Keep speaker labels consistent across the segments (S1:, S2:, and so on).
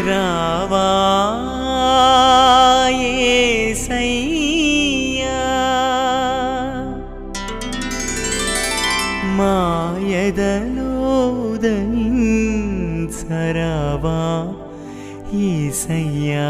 S1: రావా యేసయ్యా మాయదలో ఉదయించరావా యేసయ్యా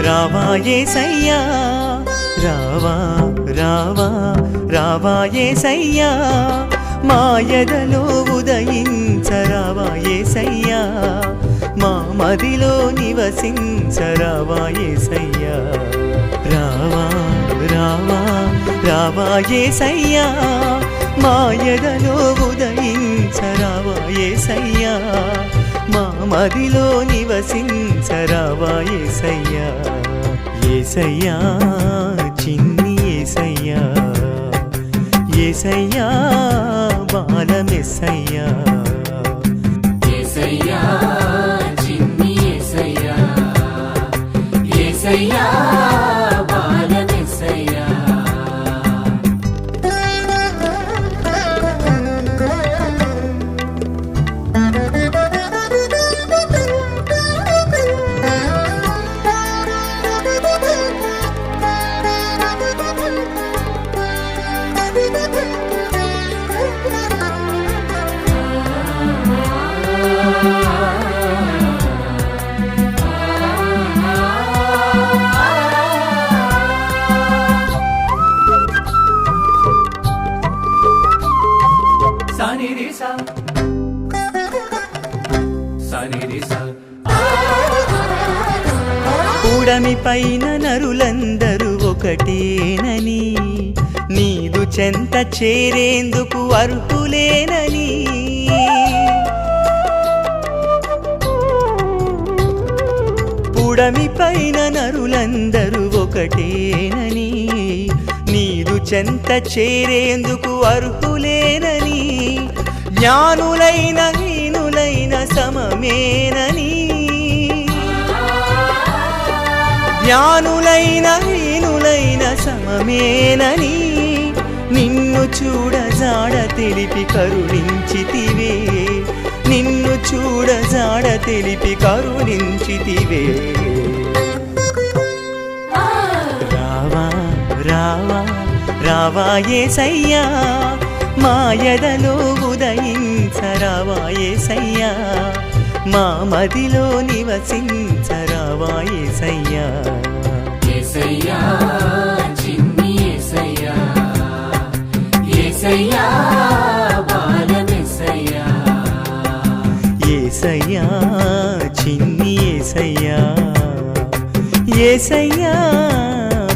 S1: రావా యేసయ్యా రావా రావా రావా యేసయ్యా మాయదలో ఉదయించరావా యేసయ్యా మా మదిలో నివసించరావా యేసయ్యా రావా రావా రావా యేసయ్యా మాయదలో ఉదయించరావా యేసయ్యా మా మదిలో నివసించరావా యేసయ్యా యేసయ్యా చిన్ని యేసయ్యా యేసయ్యా బాలమెస్సయ్యా
S2: యేసయ్యా చిన్ని యేసయ్యా యేసయ్యా బాలమెస్సయ్యా
S1: కూడమి పైన నరులందరూ ఒకటేనని నీదు చెంత చేరేందుకు అర్హులేనని కూడమి పైన నరులందరూ ఒకటేనని నీదు చెంత చేరేందుకు అర్హులేనని జ్ఞానులైన హీనులైన సమమేనని జ్ఞానులైన హీనులైన సమమేనని నిన్ను చూడజాడ తెలిపి కరుణించితివే నిన్ను చూడజాడ తెలిపి కరుణించితివే రావా రావా రావా యేసయ్యా మాయదలో ఉదయించరావా యేసయ్యా మా మదిలో నివసించరావా యేసయ్యా
S2: యేసయ్యా చిన్ని యేసయ్యా యేసయ్యా బాలమెస్సయ్యా
S1: యేసయ్యా చిన్ని యేసయ్యా యేసయ్యా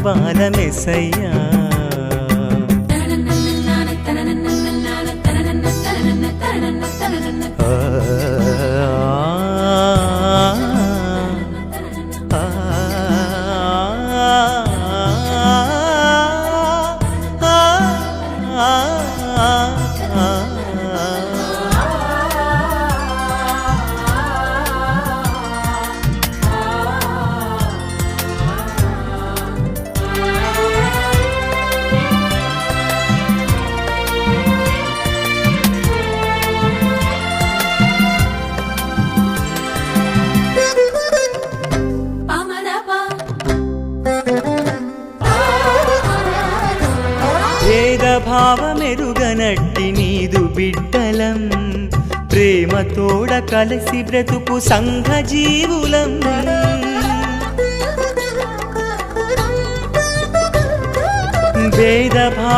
S1: బాలమెస్సయ్యా భావమెరుగనట్టి నీదు బిడ్డలం ప్రేమతోడ కలిసి బ్రతుకు సంఘ జీవులం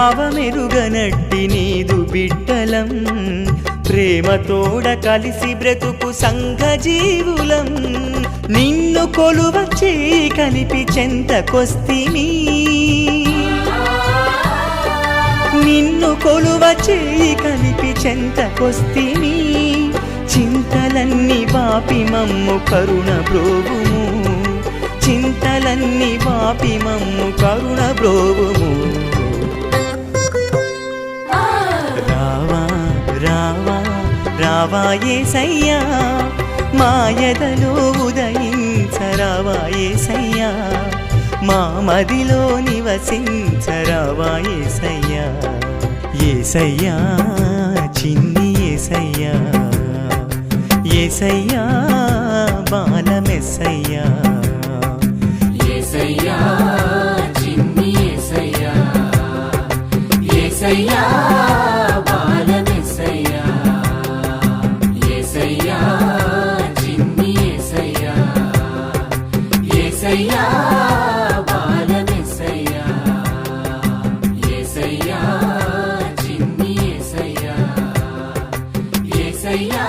S1: భేదభావమెరుగనట్టి నీదు బిడ్డలం ప్రేమతోడ కలిసి బ్రతుకు సంఘ జీవులం నిన్ను కొలువచ్చి కలిపి చెంతకొస్తిమి నిన్ను కొలువ చేయి కలిపి చెంతకొస్తిమి చింతలన్నీ బాపి మమ్ము కరుణ బ్రోవుము చింతలన్నీ వాపి మమ్ము కరుణ బ్రోవుము రావా రావా రావా యేసయ్యా మాయదలో ఉదయించరావా యేసయ్యా మా మదిలో నివసించరావా యేసయ్యా యేసయ్యా చిన్ని యేసయ్యా యేసయ్యా బాలమెస్సయ్యా
S2: యేసయ్యా చిన్ని యేసయ్యా యేసయ్యా బాలమెస్సయ్యా యేసయ్యా చిన్ని యేసయ్యా యేసయ్యా బాలమెస్సయ్యా యేసయ్యా చిన్ని యేసయ్యా యేసయ్యా